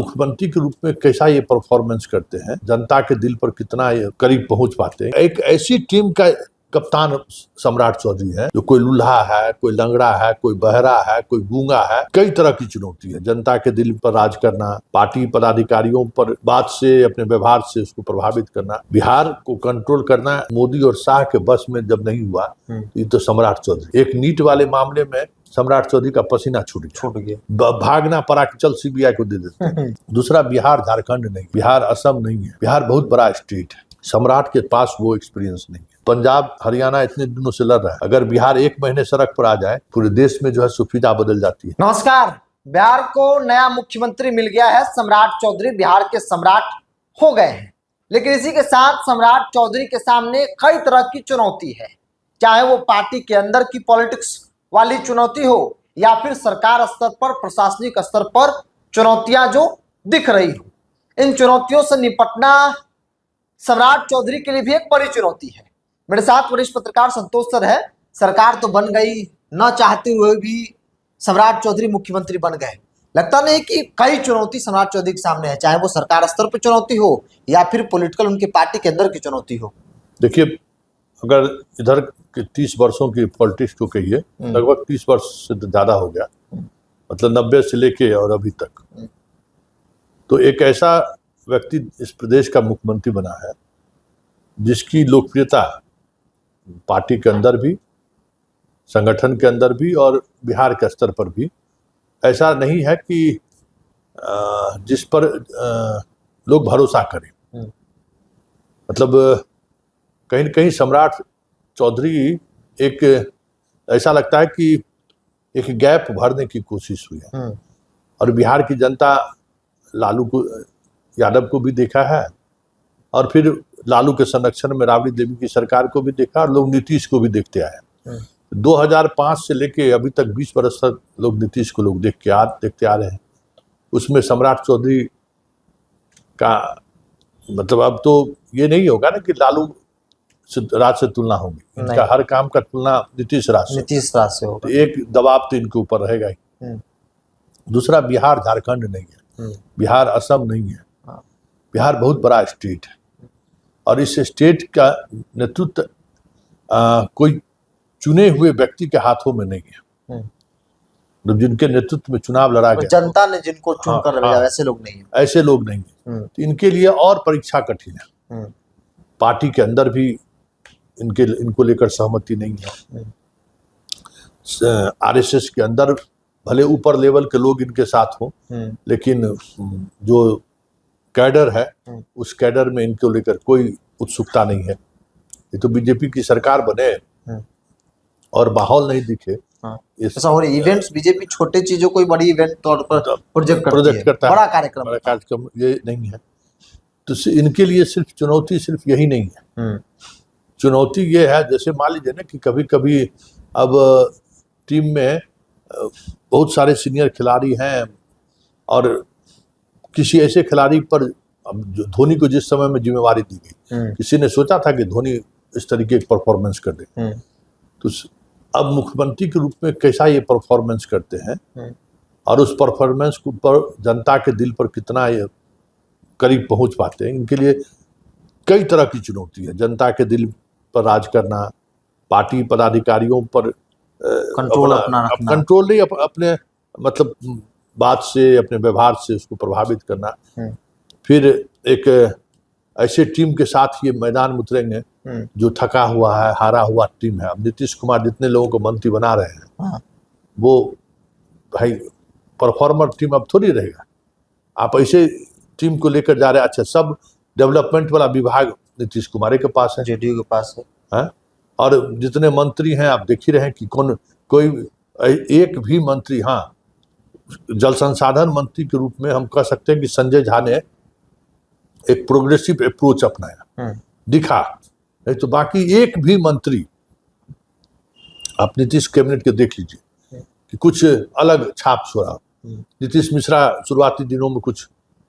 मुख्यमंत्री के रूप में कैसा ये परफॉर्मेंस करते हैं, जनता के दिल पर कितना ये करीब पहुंच पाते हैं। एक ऐसी टीम का कप्तान सम्राट चौधरी है जो कोई लूल्हा है, कोई लंगड़ा है, कोई बहरा है, कोई गूंगा है। कई तरह की चुनौती है। जनता के दिल पर राज करना, पार्टी पदाधिकारियों पर बात से, अपने व्यवहार से उसको प्रभावित करना, बिहार को कंट्रोल करना मोदी और शाह के बस में जब नहीं हुआ, ये तो सम्राट चौधरी। एक नीट वाले मामले में सम्राट चौधरी का पसीना छूट गया, भागना पड़ा कि चल सीबीआई को दे देते। दूसरा, बिहार झारखंड नहीं, बिहार असम नहीं है, बिहार बहुत बड़ा स्टेट है। सम्राट के पास वो एक्सपीरियंस नहीं है। पंजाब हरियाणा इतने दिनों से लड़ रहा है, अगर बिहार एक महीने सड़क पर आ जाए पूरे देश में जो है सुविधा बदल जाती है। नमस्कार, बिहार को नया मुख्यमंत्री मिल गया है। सम्राट चौधरी बिहार के सम्राट हो गए हैं, लेकिन इसी के साथ सम्राट चौधरी के सामने कई तरह की चुनौती है, चाहे वो पार्टी के अंदर की पॉलिटिक्स वाली चुनौती हो या फिर सरकार स्तर पर, प्रशासनिक स्तर पर चुनौतियां जो दिख रही हो। इन चुनौतियों से निपटना सम्राट चौधरी के लिए भी एक बड़ी चुनौती है। मेरे साथ वरिष्ठ पत्रकार संतोष सर है। सरकार तो बन गई, न चाहते हुए भी सम्राट चौधरी मुख्यमंत्री बन गए। लगता नहीं कि कई चुनौती सम्राट चौधरी के सामने है, चाहे वो सरकार स्तर पर चुनौती हो या फिर पॉलिटिकल उनके पार्टी के अंदर की चुनौती हो। देखिए, अगर इधर के 30 वर्षों की पॉलिटिक्स को कहिए, लगभग 30 वर्ष से ज्यादा हो गया, मतलब 90 से लेके और अभी तक, तो एक ऐसा व्यक्ति इस प्रदेश का मुख्यमंत्री बना है जिसकी लोकप्रियता पार्टी के अंदर भी, संगठन के अंदर भी और बिहार के स्तर पर भी ऐसा नहीं है कि जिस पर लोग भरोसा करें। मतलब कहीं न कहीं सम्राट चौधरी एक ऐसा लगता है कि एक गैप भरने की कोशिश हुई है। और बिहार की जनता लालू को, यादव को भी देखा है और फिर लालू के संरक्षण में राबड़ी देवी की सरकार को भी देखा और लोग नीतीश को भी देखते आए। 2005 से लेके अभी तक 20 वर्ष तक लोग नीतीश को लोग देखते आ रहे हैं। उसमें सम्राट चौधरी का मतलब अब तो ये नहीं होगा ना कि लालू राज से तुलना होगी, इनका हर काम का तुलना नीतीश राज से होगा। तो एक दबाव तो इनके ऊपर रहेगा ही। दूसरा, बिहार झारखंड नहीं है, बिहार असम नहीं है, बिहार बहुत बड़ा स्टेट है और इस स्टेट का नेतृत्व कोई चुने हुए व्यक्ति के हाथों में नहीं है। जिनके नेतृत्व में चुनाव लड़ा गया, जनता ने जिनको चुनकर भेजा, ऐसे लोग नहीं है, ऐसे लोग नहीं है। तो इनके लिए और परीक्षा कठिन है। पार्टी के अंदर भी इनको लेकर सहमति नहीं है। आरएसएस के अंदर भले ऊपर लेवल के लोग इनके साथ हों, लेकिन जो कैडर है उस कैडर में इनको लेकर कोई उत्सुकता नहीं है। ये तो बीजेपी की सरकार बने और माहौल नहीं दिखे। ऐसा हो रहा है, इवेंट्स बीजेपी छोटे चीजों को बड़ी इवेंट तौर पर प्रोजेक्ट करता है, बड़ा कार्यक्रम ये नहीं है। तो इनके लिए सिर्फ चुनौती सिर्फ यही नहीं है। चुनौती ये है, जैसे मान लीजिए ना कि कभी कभी अब टीम में बहुत सारे सीनियर खिलाड़ी हैं और किसी ऐसे खिलाड़ी पर, अब धोनी को जिस समय में जिम्मेवारी दी गई, किसी ने सोचा था कि धोनी इस तरीके की परफॉर्मेंस कर दे। तो अब मुख्यमंत्री के रूप में कैसा ये परफॉर्मेंस करते हैं और उस परफॉर्मेंस पर जनता के दिल पर कितना ये करीब पहुंच पाते हैं, इनके लिए कई तरह की चुनौती है। जनता के दिल पर राज करना, पार्टी पदाधिकारियों पर कंट्रोल नहीं, अपने मतलब बात से, अपने व्यवहार से उसको प्रभावित करना। फिर एक ऐसे टीम के साथ ये मैदान में उतरेंगे जो थका हुआ है, हारा हुआ टीम है। अब नीतीश कुमार जितने लोगों को मंत्री बना रहे हैं, वो भाई परफॉर्मर टीम अब थोड़ी रहेगा। आप ऐसे टीम को लेकर जा रहे हैं। अच्छा, सब डेवलपमेंट वाला विभाग नीतीश कुमार के पास है, जेडीयू के पास है। और जितने मंत्री हैं आप देख ही रहे हैं कि कोई एक भी मंत्री, हाँ, जल संसाधन मंत्री के रूप में हम कह सकते हैं कि संजय झा ने एक प्रोग्रेसिव अप्रोच अपनाया, दिखा। नहीं तो बाकी एक भी मंत्री आप नीतीश कैबिनेट के देख लीजिए कि कुछ अलग छाप छोड़ा। नीतीश मिश्रा शुरुआती दिनों में कुछ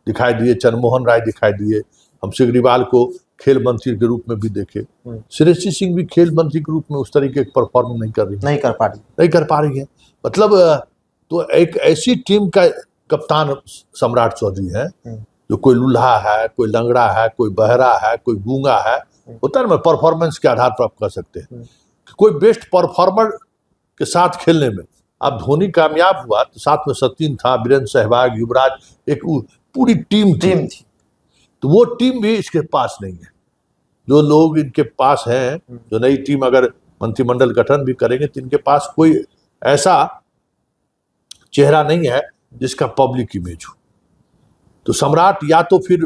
दिखाई दिए, चंद्रमोहन राय दिखाई दिए, हम सिग्रीवाल को खेल मंत्री के रूप में भी देखे, श्रेयसी सिंह भी खेल मंत्री के रूप में उस तरीके की परफॉर्म नहीं कर पा रही है। मतलब तो एक ऐसी टीम का कप्तान सम्राट चौधरी हैं, जो कोई लूल्हा है, कोई लंगड़ा है, कोई बहरा है, कोई गूंगा है, होता है ना, परफॉर्मेंस के आधार पर आप कह सकते हैं कि कोई बेस्ट परफॉर्मर के साथ खेलने में। अब धोनी कामयाब हुआ तो साथ में सचिन था, वीरेंद्र सहवाग, युवराज, एक पूरी टीम थी। तो वो टीम भी इसके पास नहीं है। जो लोग इनके पास हैं, जो नई टीम अगर मंत्रिमंडल गठन भी करेंगे तो इनके पास कोई ऐसा चेहरा नहीं है जिसका पब्लिक इमेज हो। तो सम्राट या तो फिर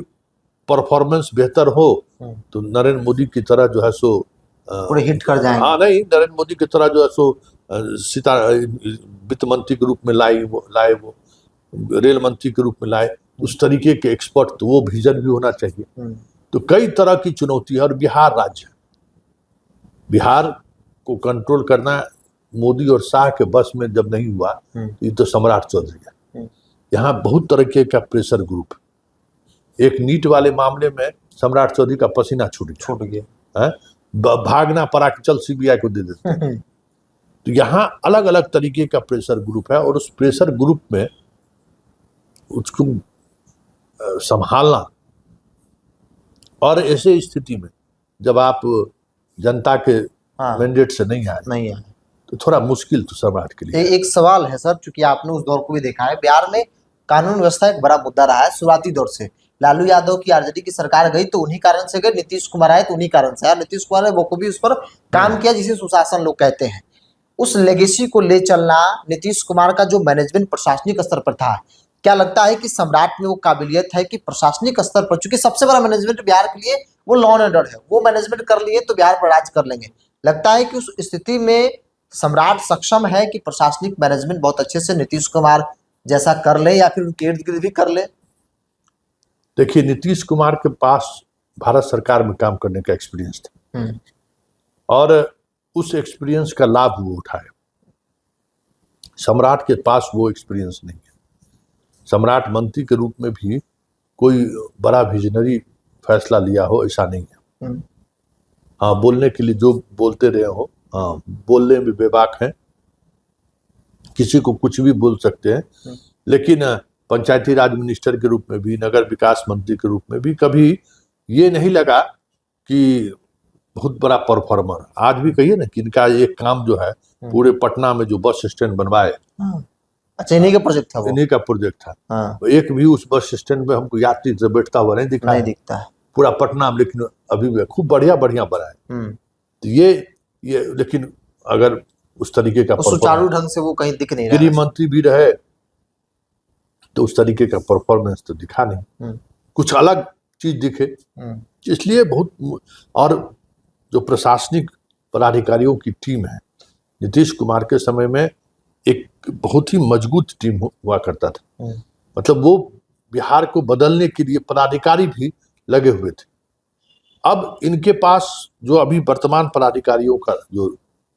परफॉर्मेंस बेहतर हो तो नरेंद्र मोदी की तरह जो है सो पूरे हिट कर जाएंगे। हाँ, नहीं, नरेंद्र मोदी की तरह जो है सो वित्त मंत्री के रूप में लाए वो रेल मंत्री के रूप में लाए, उस तरीके के एक्सपर्ट, तो वो विजन भी होना चाहिए। तो कई तरह की चुनौती है। और बिहार राज्य, बिहार को कंट्रोल करना मोदी और शाह के बस में जब नहीं हुआ, ये तो सम्राट चौधरी है। यहाँ बहुत तरीके का प्रेशर ग्रुप। एक नीट वाले मामले में सम्राट चौधरी का पसीना छूट गया, भागना पड़ा कि चल सीबीआई को दे देते हैं। तो यहाँ अलग अलग तरीके का प्रेशर ग्रुप है, और उस प्रेशर ग्रुप में उसको संभालना, और ऐसे स्थिति में जब आप जनता के मैंडेट से नहीं आए तो थोड़ा मुश्किल तो सम्राट के लिए। एक सवाल है सर, चूंकि आपने उस दौर को भी देखा है, बिहार में कानून व्यवस्था एक बड़ा मुद्दा रहा है शुरुआती दौर से। लालू यादव की आरजेडी की सरकार गई तो उन्हीं कारण से गई, नीतीश कुमार आए तो उन्हीं कारण से आए। नीतीश कुमार ने बखूबी उस पर काम किया जिसे सुशासन लोग कहते हैं। उस लेगेसी को ले चलना, नीतीश कुमार का जो मैनेजमेंट प्रशासनिक स्तर पर था, क्या लगता है कि सम्राट में वो काबिलियत है कि प्रशासनिक स्तर पर, चूंकि सबसे बड़ा मैनेजमेंट बिहार के लिए वो लॉ एंड ऑर्डर है, वो मैनेजमेंट कर लिए तो बिहार पर राज कर लेंगे। लगता है कि उस स्थिति में सम्राट सक्षम है कि प्रशासनिक मैनेजमेंट बहुत अच्छे से नीतीश कुमार जैसा कर ले, या फिर उनके इर्द गिर्द भी कर ले? देखिए, नीतीश कुमार के पास भारत सरकार में काम करने का एक्सपीरियंस था, और उस एक्सपीरियंस का लाभ वो उठाए। सम्राट के पास वो एक्सपीरियंस नहीं है। सम्राट मंत्री के रूप में भी कोई बड़ा विजनरी फैसला लिया हो ऐसा नहीं है। हाँ, बोलने के लिए जो बोलते रहे हो, हाँ, बोलने में बेबाक हैं, किसी को कुछ भी बोल सकते हैं। लेकिन पंचायती राज मिनिस्टर के रूप में भी, नगर विकास मंत्री के रूप में भी कभी ये नहीं लगा कि बहुत बड़ा परफॉर्मर। आज भी कहिए ना कि इनका एक काम जो है पूरे पटना में जो बस स्टैंड बनवाए, अच्छा, इन्हीं का प्रोजेक्ट था वो? इन्हीं का प्रोजेक्ट था। तो एक भी उस बस स्टैंड में हमको यात्री से बैठता हुआ नहीं दिखता है पूरा पटना में, लेकिन अभी भी खूब बढ़िया बनाए। तो ये लेकिन अगर उस तरीके का सुचारू ढंग से वो कहीं दिख नहीं रहा। गृह मंत्री भी रहे तो उस तरीके का परफॉर्मेंस तो दिखा नहीं, कुछ अलग चीज दिखे। इसलिए बहुत, और जो प्रशासनिक पदाधिकारियों की टीम है, नीतीश कुमार के समय में एक बहुत ही मजबूत टीम हुआ करता था। मतलब वो बिहार को बदलने के लिए पदाधिकारी भी लगे हुए थे। अब इनके पास जो अभी वर्तमान पदाधिकारियों का जो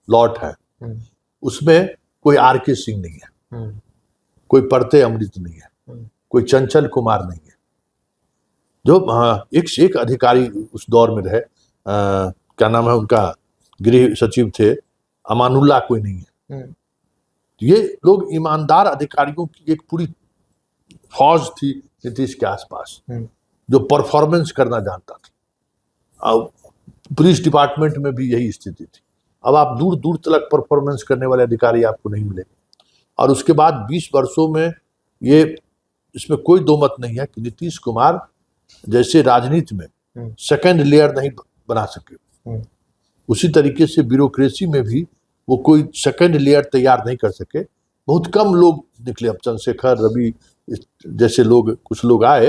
लॉट है, उसमें कोई आर.के. सिंह नहीं है, कोई परते अमृत नहीं है, कोई चंचल कुमार नहीं है, जो एक से एक अधिकारी उस दौर में रहे। क्या नाम है उनका, गृह सचिव थे, अमानुल्लाह कोई नहीं है। ये लोग ईमानदार अधिकारियों की एक पूरी फौज थी नीतीश के आसपास, जो परफॉर्मेंस करना जानता था। अब पुलिस डिपार्टमेंट में भी यही स्थिति थी। अब आप दूर दूर तक परफॉर्मेंस करने वाले अधिकारी आपको नहीं मिलेंगे। और उसके बाद 20 वर्षों में ये, इसमें कोई दो मत नहीं है कि नीतीश कुमार जैसे राजनीति में सेकंड लेयर नहीं बना सके, उसी तरीके से ब्यूरोक्रेसी में भी वो कोई सेकंड लेयर तैयार नहीं कर सके। बहुत कम लोग निकले। अब चंद्रशेखर, रवि जैसे लोग, कुछ लोग आए,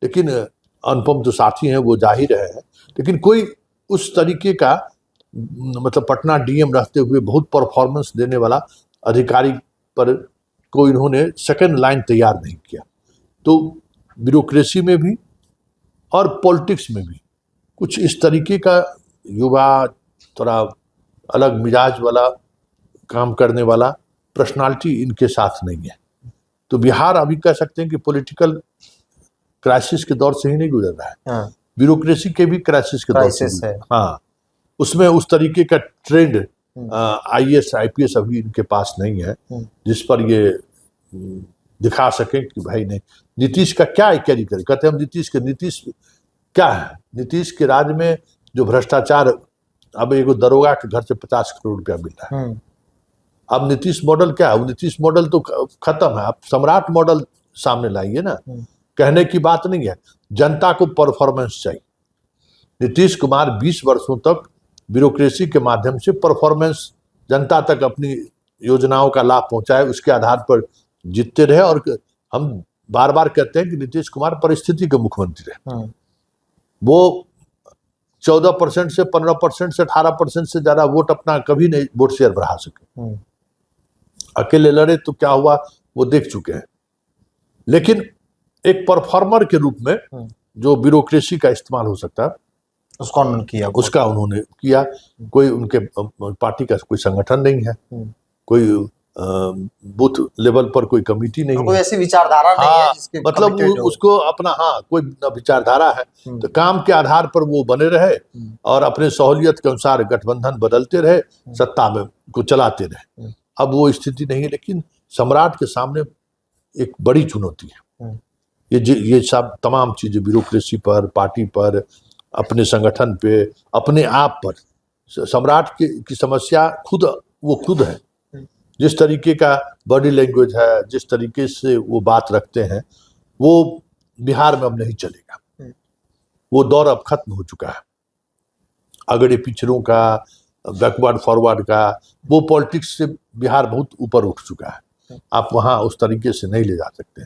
लेकिन अनुपम जो साथी हैं वो जा ही रहे हैं, लेकिन कोई उस तरीके का, मतलब पटना डीएम रहते हुए बहुत परफॉर्मेंस देने वाला अधिकारी पर कोई इन्होंने सेकंड लाइन तैयार नहीं किया। तो ब्यूरोक्रेसी में भी और पॉलिटिक्स में भी कुछ इस तरीके का युवा, थोड़ा अलग मिजाज वाला, काम करने वाला पर्सनालिटी इनके साथ नहीं है। तो बिहार अभी कह सकते हैं कि पॉलिटिकल क्राइसिस के दौर से ही नहीं गुजर रहा है, ब्यूरोक्रेसी के भी क्राइसिस के दौर से। हाँ, उसमें उस तरीके का ट्रेंड IAS IPS अभी इनके पास नहीं है जिस पर ये दिखा सकें कि भाई नहीं, नीतीश का क्या कैरी करे। कहते हैं हम नीतीश क्या है, नीतीश के राज्य में जो भ्रष्टाचार, अब एक दरोगा के घर से 50 करोड़ रुपया मिल रहा है। अब नीतीश मॉडल क्या है, नीतीश मॉडल तो खत्म है, आप सम्राट मॉडल सामने लाइए ना। कहने की बात नहीं है, जनता को परफॉर्मेंस चाहिए। नीतीश कुमार 20 वर्षों तक ब्यूरोक्रेसी के माध्यम से परफॉर्मेंस, जनता तक अपनी योजनाओं का लाभ पहुंचाए, उसके आधार पर जीतते रहे। और हम बार बार कहते हैं कि नीतीश कुमार परिस्थिति के मुख्यमंत्री रहे। वो 14% से 15% से 18% से ज्यादा वोट अपना कभी नहीं वोट शेयर बढ़ा सके। अकेले लड़े तो क्या हुआ वो देख चुके हैं। लेकिन एक परफॉर्मर के रूप में जो ब्यूरोक्रेसी का इस्तेमाल हो सकता है उसका उन्होंने किया। कोई उनके पार्टी का कोई संगठन नहीं है, कोई बूथ लेवल पर कोई कमेटी नहीं कोई है, ऐसी विचारधारा नहीं है जिसके मतलब उसको अपना कोई विचारधारा है। तो काम के आधार पर वो बने रहे और अपने सहूलियत के अनुसार गठबंधन बदलते रहे, सत्ता में को चलाते रहे। अब वो स्थिति नहीं है। लेकिन सम्राट के सामने एक बड़ी चुनौती है। ये सब तमाम चीजें ब्यूरोक्रेसी पर, पार्टी पर, अपने संगठन पे, अपने आप पर। सम्राट की समस्या वो खुद है। जिस तरीके का बॉडी लैंग्वेज है, जिस तरीके से वो बात रखते हैं, वो बिहार में अब नहीं चलेगा। वो दौर अब खत्म हो चुका है। अगड़े पिछड़ों का, बैकवर्ड फॉरवर्ड का, वो पॉलिटिक्स से बिहार बहुत ऊपर उठ चुका है। आप वहाँ उस तरीके से नहीं ले जा सकते।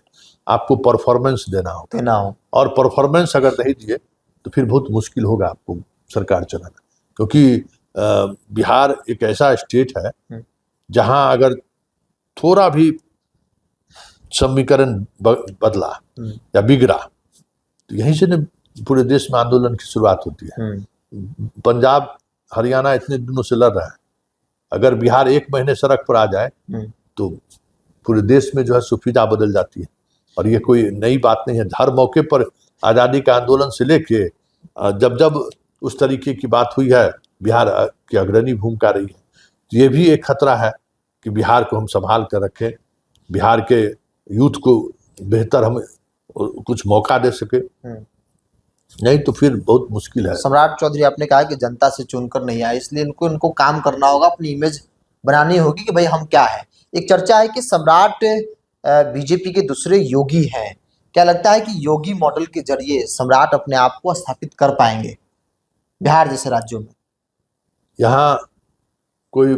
आपको परफॉर्मेंस देना हो, और परफॉर्मेंस अगर नहीं दिए तो फिर बहुत मुश्किल होगा आपको सरकार चलाना। क्योंकि बिहार एक ऐसा स्टेट है जहां अगर थोड़ा भी समीकरण बदला या बिगड़ा तो यहीं से पूरे देश में आंदोलन की शुरुआत होती है। पंजाब हरियाणा इतने दिनों से लड़ रहा है, अगर बिहार 1 महीने सड़क पर आ जाए तो पूरे देश में जो है सुफिदा बदल जाती है। और ये कोई नई बात नहीं है। हर मौके पर आज़ादी का आंदोलन से लेके जब उस तरीके की बात हुई है, बिहार की अग्रणी भूमिका रही है। तो ये भी एक खतरा है कि बिहार को हम संभाल कर रखें, बिहार के यूथ को बेहतर हम कुछ मौका दे सके, नहीं तो फिर बहुत मुश्किल है। सम्राट चौधरी, आपने कहा कि जनता से चुनकर नहीं आए, इसलिए इनको काम करना होगा, अपनी इमेज बनानी होगी कि भाई हम क्या है। एक चर्चा है कि सम्राट बीजेपी के दूसरे योगी हैं। क्या लगता है कि योगी मॉडल के जरिए सम्राट अपने आप को स्थापित कर पाएंगे बिहार जैसे राज्यों में? यहाँ कोई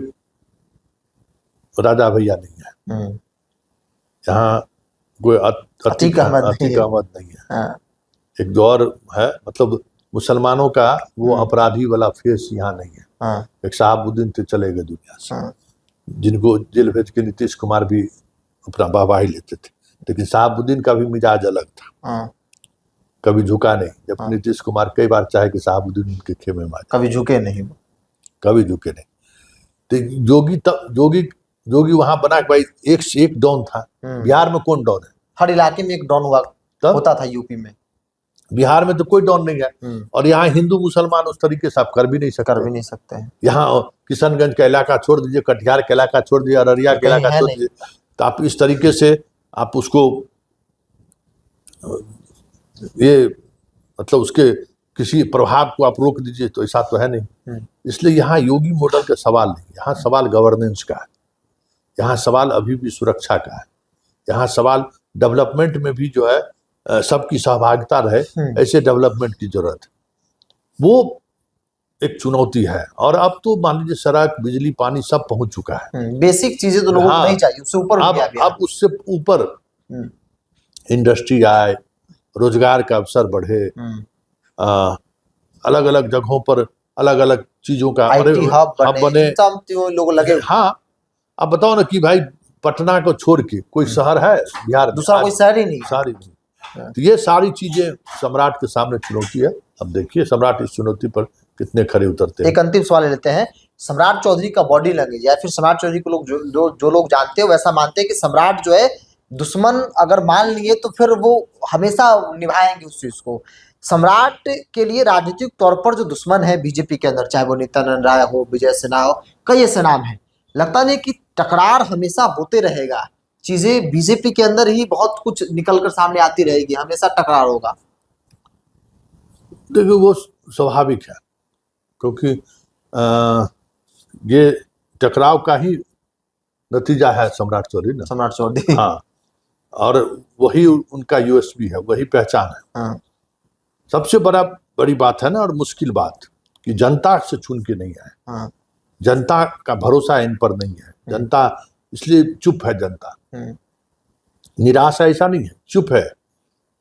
राजा भैया नहीं है, यहाँ कोई अतीक अहमद नहीं है। एक दौर है, मतलब मुसलमानों का वो अपराधी वाला फेस यहाँ नहीं है। एक शहाबुद्दीन तो चले गए दुनिया से, जिनको जेल भेज के नीतीश कुमार भी अपना वाहवाही लेते थे। लेकिन शहाबुद्दीन का भी मिजाज अलग था, कभी झुका नहीं। जब नीतीश कुमार कई बार चाहे कि शहाबुद्दीन उनके खेमे में कभी झुके नहीं। तो जोगी वहां बना के भाई एक से एक डॉन था। बिहार में कौन डॉन है? हर इलाके में एक डॉन होता था। यूपी में, बिहार में तो कोई डॉन नहीं है। और यहाँ हिंदू मुसलमान उस तरीके से आप कर भी नहीं सकते हैं। यहाँ किशनगंज का इलाका छोड़ दीजिए, कटिहार का इलाका छोड़ दीजिए, अररिया का इलाका छोड़ दीजिए, तो आप इस तरीके से आप उसको ये मतलब उसके किसी प्रभाव को आप रोक दीजिए, तो ऐसा तो है नहीं। इसलिए यहाँ योगी मॉडल का सवाल नहीं, यहाँ सवाल गवर्नेंस का है, यहाँ सवाल अभी भी सुरक्षा का है, यहाँ सवाल डेवलपमेंट में भी जो है सबकी सहभागिता रहे, ऐसे डेवलपमेंट की जरूरत है। वो एक चुनौती है। और अब तो मान लीजिए सड़क, बिजली, पानी सब पहुंच चुका है। बेसिक चीजें तो लोगों को नहीं चाहिए, उससे ऊपर अब उससे ऊपर इंडस्ट्री आए, रोजगार का अवसर बढ़े, अलग अलग जगहों पर अलग अलग चीजों का हब बने, लोग लगे। हाँ, अब बताओ ना कि भाई पटना को छोड़ के कोई शहर है बिहार में? दूसरा कोई शहर ही नहीं। तो ये सारी चीजें सम्राट के सामने चुनौती है। अब देखिए सम्राट इस चुनौती पर कितने खरे उतरते हैं। एक अंतिम सवाल लेते हैं। सम्राट चौधरी का बॉडी लैंग्वेज, या फिर सम्राट चौधरी को लोग जो लोग जानते हैं वैसा मानते हैं कि सम्राट जो है दुश्मन अगर मान लिए तो फिर वो हमेशा निभाएंगे उस चीज को। सम्राट के लिए राजनीतिक तौर पर जो दुश्मन है बीजेपी के अंदर, चाहे वो नित्यानंद राय हो, विजय सिन्हा हो, कई ऐसे नाम है, लगता नहीं कि टकरार हमेशा होते रहेगा। चीजें बीजेपी के अंदर ही बहुत कुछ निकल कर सामने आती रहेगी, हमेशा टकरार होगा। देखिए वो स्वाभाविक है, क्योंकि ये टकराव का ही नतीजा है सम्राट चौधरी ना। सम्राट चौधरी। हाँ, और वही उनका यूएसपी है, वही पहचान है। हाँ। सबसे बड़ी बात है ना, और मुश्किल बात, कि जनता से चुन के नहीं आए। हाँ। जनता का भरोसा इन पर नहीं है, जनता इसलिए चुप है। जनता निराश है ऐसा नहीं है, चुप है।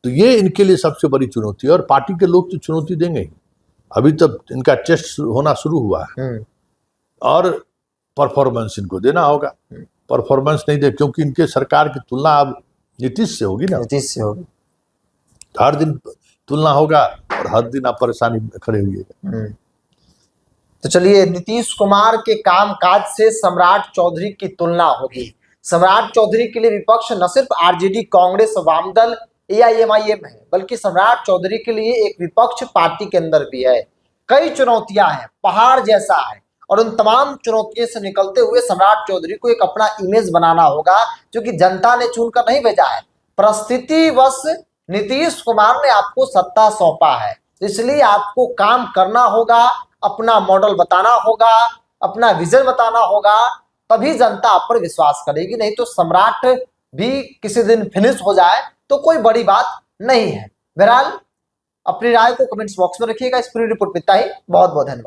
तो ये इनके लिए सबसे बड़ी चुनौती है, और पार्टी के लोग तो चुनौती देंगे ही। अभी तक इनका टेस्ट होना शुरू हुआ है, और परफॉर्मेंस इनको देना होगा। परफॉर्मेंस नहीं दे, क्योंकि इनके सरकार की तुलना अब नीतीश से होगी ना। नीतीश से होगी, हर दिन तुलना होगा, और हर दिन आप परेशानी में खड़े हुए। तो चलिए, नीतीश कुमार के कामकाज से सम्राट चौधरी की तुलना होगी। सम्राट चौधरी के लिए विपक्ष न सिर्फ आरजेडी, कांग्रेस, वामदल, एआईएमआईएम है, बल्कि सम्राट चौधरी के लिए एक विपक्ष पार्टी के अंदर भी है। कई चुनौतियां हैं, पहाड़ जैसा है, और उन तमाम चुनौतियों से निकलते हुए सम्राट चौधरी को एक अपना इमेज बनाना होगा, जो कि जनता ने चुनकर नहीं भेजा है। परिस्थितिवश नीतीश कुमार ने आपको सत्ता सौंपा है, इसलिए आपको काम करना होगा, अपना मॉडल बताना होगा, अपना विजन बताना होगा, तभी जनता आप पर विश्वास करेगी। नहीं तो सम्राट भी किसी दिन फिनिश हो जाए तो कोई बड़ी बात नहीं है। बहरहाल अपनी राय को कमेंट्स बॉक्स में रखिएगा। इस पूरी रिपोर्ट में इतना ही। बहुत बहुत धन्यवाद।